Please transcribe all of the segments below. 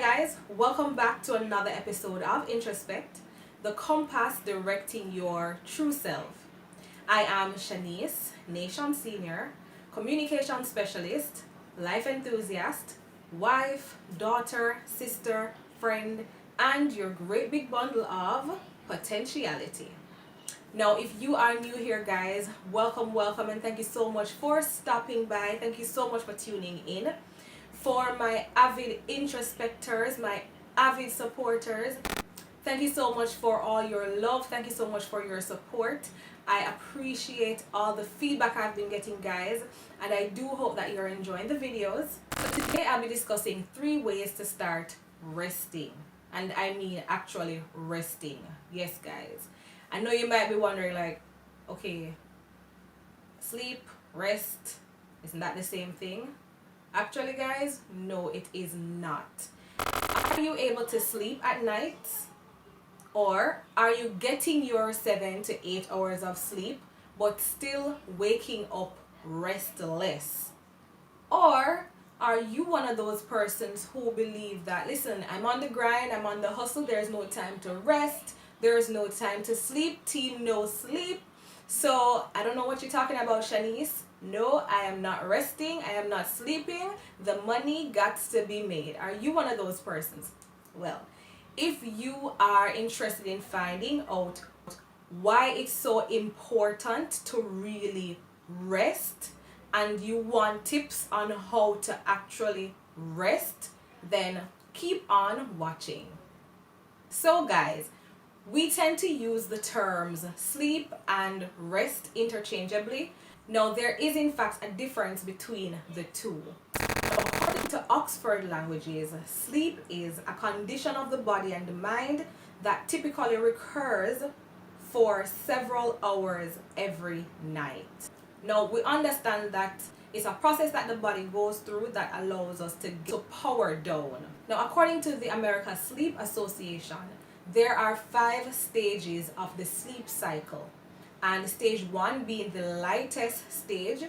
guys, welcome back to another episode of Introspect, the compass directing your true self. I am ShaniceANationSenior, communication specialist, life enthusiast, wife, daughter, sister, friend, and your great big bundle of potentiality. Now, if you are new here, guys, welcome, and thank you so much for stopping by. Thank you so much for tuning in. For my avid introspectors, my avid supporters, thank you so much for all your love. Thank you so much for your support. I appreciate all the feedback I've been getting, guys, and I do hope that you're enjoying the videos. So today I'll be discussing 3 ways to start resting, and I mean actually resting. Yes, guys, I know you might be wondering, like, okay, sleep, rest, isn't that the same thing? Actually, guys, no, it is not. Are you able to sleep at night? Or are you getting your 7 to 8 hours of sleep but still waking up restless? Or are you one of those persons who believe that, listen, I'm on the grind, I'm on the hustle, there's no time to rest, there's no time to sleep, team no sleep. So I don't know what you're talking about, Shanice. No, I am not resting, I am not sleeping, the money got to be made. Are you one of those persons? Well, if you are interested in finding out why it's so important to really rest, and you want tips on how to actually rest, then keep on watching. So guys, we tend to use the terms sleep and rest interchangeably. Now, there is in fact a difference between the two. According to Oxford Languages, sleep is a condition of the body and the mind that typically recurs for several hours every night. Now, we understand that it's a process that the body goes through that allows us to get to power down. Now, according to the American Sleep Association, there are 5 stages of the sleep cycle, and stage 1 being the lightest stage,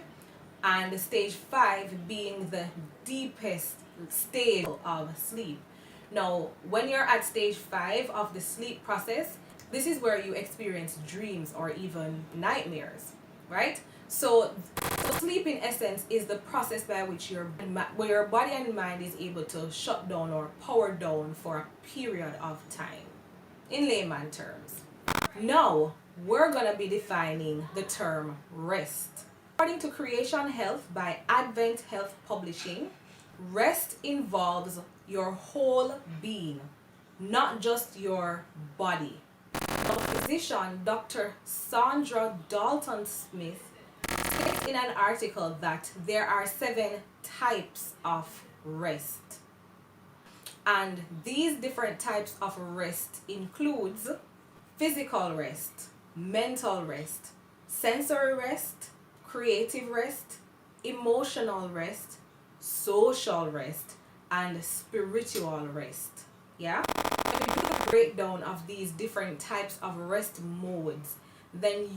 and stage 5 being the deepest stage of sleep. Now, when you're at stage 5 of the sleep process, this is where you experience dreams or even nightmares, right? So sleep in essence is the process by which your body and mind is able to shut down or power down for a period of time, in layman terms. Now, we're going to be defining the term rest. According to Creation Health by Advent Health Publishing, rest involves your whole being, not just your body. Now, physician Dr. Sandra Dalton Smith states in an article that there are 7 types of rest. And these different types of rest includes physical rest, mental rest, sensory rest, creative rest, emotional rest, social rest, and spiritual rest. Yeah? If you do a breakdown of these different types of rest modes, then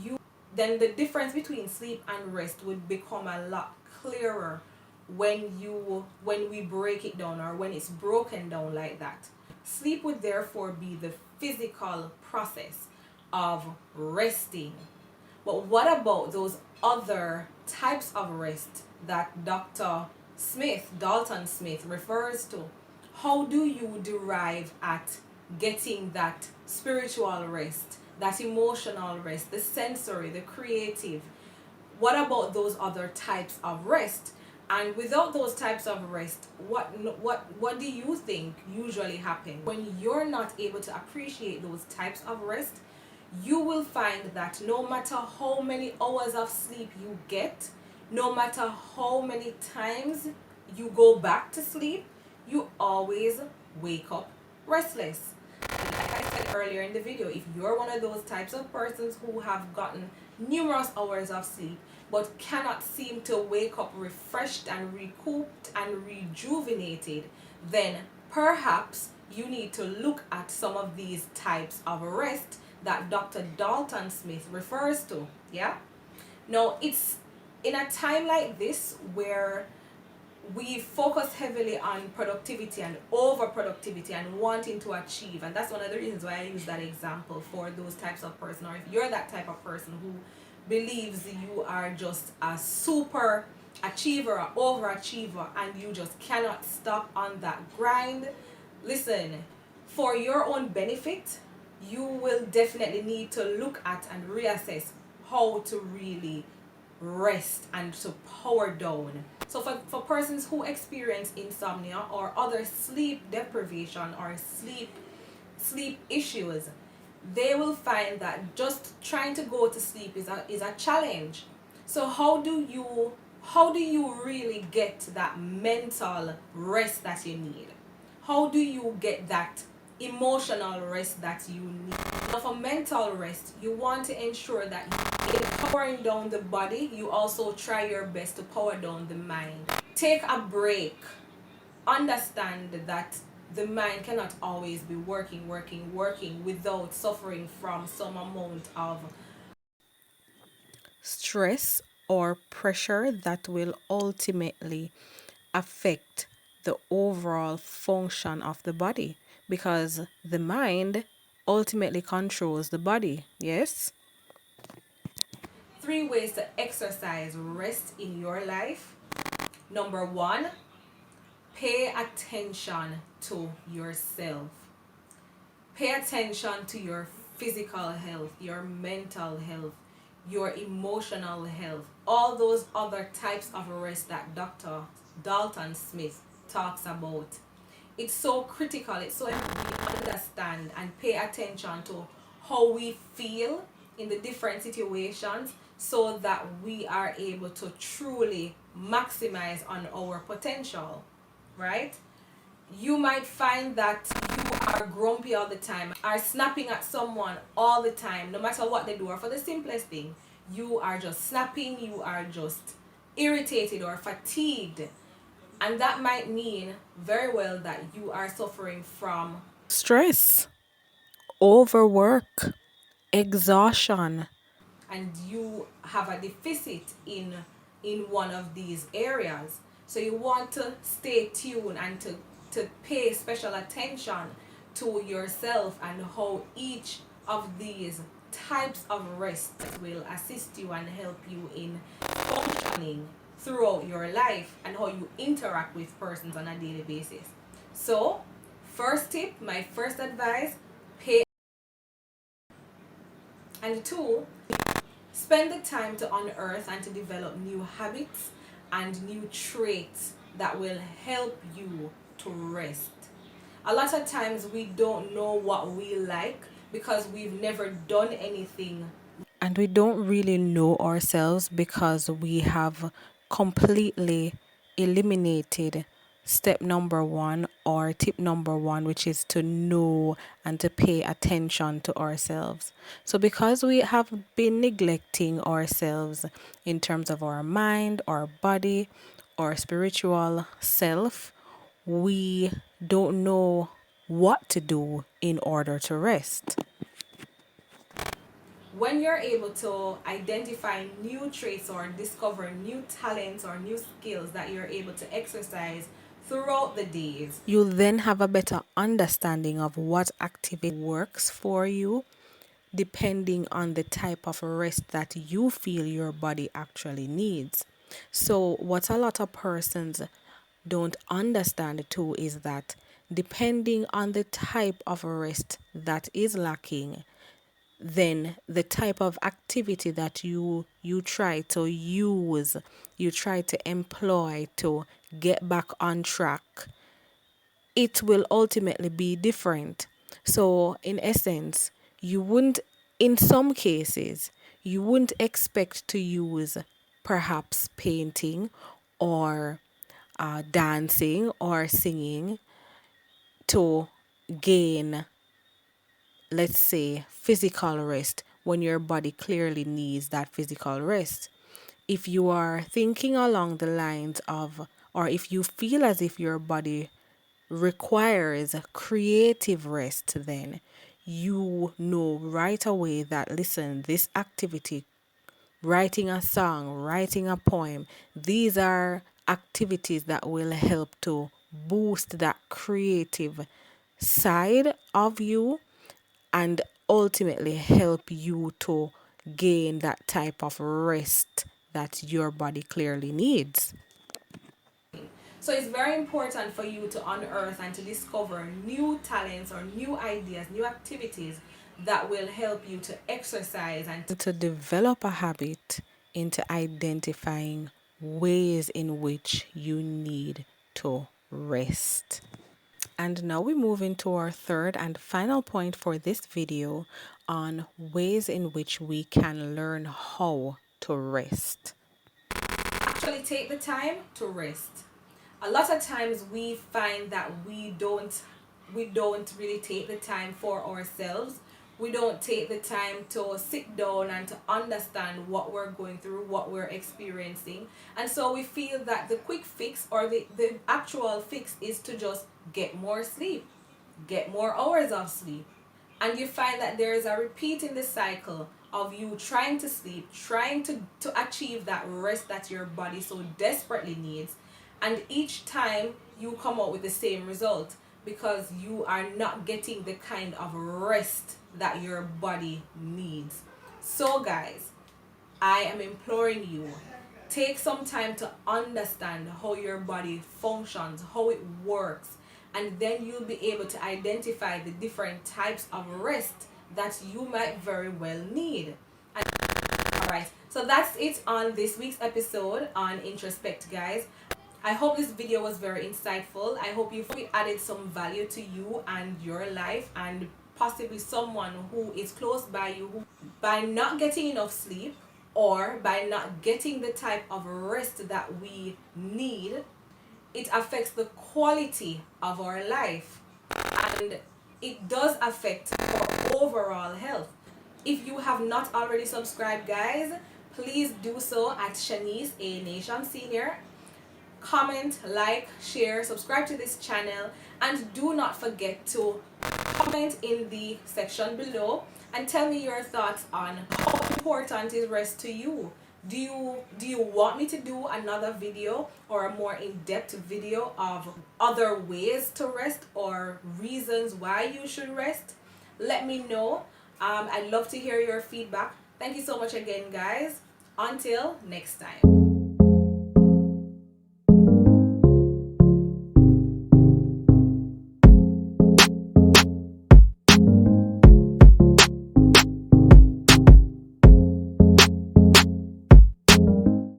the difference between sleep and rest would become a lot clearer when we break it down, or when it's broken down like that. Sleep would therefore be the physical process of resting. But what about those other types of rest that Dr. Dalton Smith refers to? How do you derive at getting that spiritual rest, that emotional rest, the sensory, the creative? What about those other types of rest? And without those types of rest, what do you think usually happens? When you're not able to appreciate those types of rest, you will find that no matter how many hours of sleep you get, no matter how many times you go back to sleep, you always wake up restless. Like I said earlier in the video, if you're one of those types of persons who have gotten numerous hours of sleep but cannot seem to wake up refreshed and recouped and rejuvenated, then perhaps you need to look at some of these types of rest that Dr. Dalton Smith refers to. Yeah? Now, it's in a time like this where we focus heavily on productivity and over productivity and wanting to achieve, and that's one of the reasons why I use that example for those types of person, or if you're that type of person who believes you are just a super achiever or overachiever and you just cannot stop on that grind. Listen, for your own benefit, you will definitely need to look at and reassess how to really rest and to power down. So for persons who experience insomnia or other sleep deprivation or sleep issues, they will find that just trying to go to sleep is a challenge. So how do you really get that mental rest that you need? How do you get that emotional rest that you need? Now for mental rest, you want to ensure that in powering down the body, you also try your best to power down the mind. Take a break. Understand that the mind cannot always be working without suffering from some amount of stress or pressure that will ultimately affect the overall function of the body, because the mind ultimately controls the body. Yes? 3 ways to exercise rest in your life. Number one, pay attention to yourself. Pay attention to your physical health, your mental health, your emotional health, all those other types of rest that Dr. Dalton Smith talks about. It's so critical, it's so important to understand and pay attention to how we feel in the different situations so that we are able to truly maximize on our potential, right? You might find that you are grumpy all the time, are snapping at someone all the time, no matter what they do, or for the simplest thing, you are just snapping, you are just irritated or fatigued. And that might mean very well that you are suffering from stress, overwork, exhaustion, and you have a deficit in one of these areas. So you want to stay tuned and to pay special attention to yourself and how each of these types of rest will assist you and help you in functioning throughout your life and how you interact with persons on a daily basis. So first tip, my first advice, pay. And two, spend the time to unearth and to develop new habits and new traits that will help you to rest. A lot of times we don't know what we like because we've never done anything. And we don't really know ourselves because we have completely eliminated step number one or tip number one, which is to know and to pay attention to ourselves. So, because we have been neglecting ourselves in terms of our mind, our body, our spiritual self, we don't know what to do in order to rest. When you're able to identify new traits or discover new talents or new skills that you're able to exercise throughout the days, you'll then have a better understanding of what activity works for you depending on the type of rest that you feel your body actually needs. So, what a lot of persons don't understand too is that depending on the type of rest that is lacking, then the type of activity that you try to use, you try to employ to get back on track, it will ultimately be different. So in essence, you wouldn't, in some cases you wouldn't expect to use perhaps painting or dancing or singing to gain, let's say, physical rest when your body clearly needs that physical rest. If you are thinking along the lines of, or if you feel as if your body requires creative rest, then you know right away that, listen, this activity, writing a song, writing a poem, these are activities that will help to boost that creative side of you and ultimately help you to gain that type of rest that your body clearly needs. So it's very important for you to unearth and to discover new talents or new ideas, new activities that will help you to exercise and to develop a habit into identifying ways in which you need to rest. And now we move into our third and final point for this video on ways in which we can learn how to rest. actually take the time to rest. A lot of times we find that we don't really take the time for ourselves. We don't take the time to sit down and to understand what we're going through, what we're experiencing. And so we feel that the quick fix or the actual fix is to just get more sleep, get more hours of sleep. And you find that there is a repeat in the cycle of you trying to sleep, trying to achieve that rest that your body so desperately needs, and each time you come out with the same result because you are not getting the kind of rest that your body needs. So guys, I am imploring you, take some time to understand how your body functions, how it works, and then you'll be able to identify the different types of rest that you might very well need. And, all right, so that's it on this week's episode on Introspect, guys. I hope this video was very insightful. I hope it added some value to you and your life, and possibly someone who is close by you who, by not getting enough sleep or by not getting the type of rest that we need, it affects the quality of our life, and it does affect our overall health. If you have not already subscribed, guys, please do so at ShaniceANationSenior. Comment, like, share, subscribe to this channel, and do not forget to comment in the section below and tell me your thoughts on how important is rest to you. Do you want me to do another video or a more in-depth video of other ways to rest or reasons why you should rest? Let me know. I'd love to hear your feedback. Thank you so much again, guys. Until next time.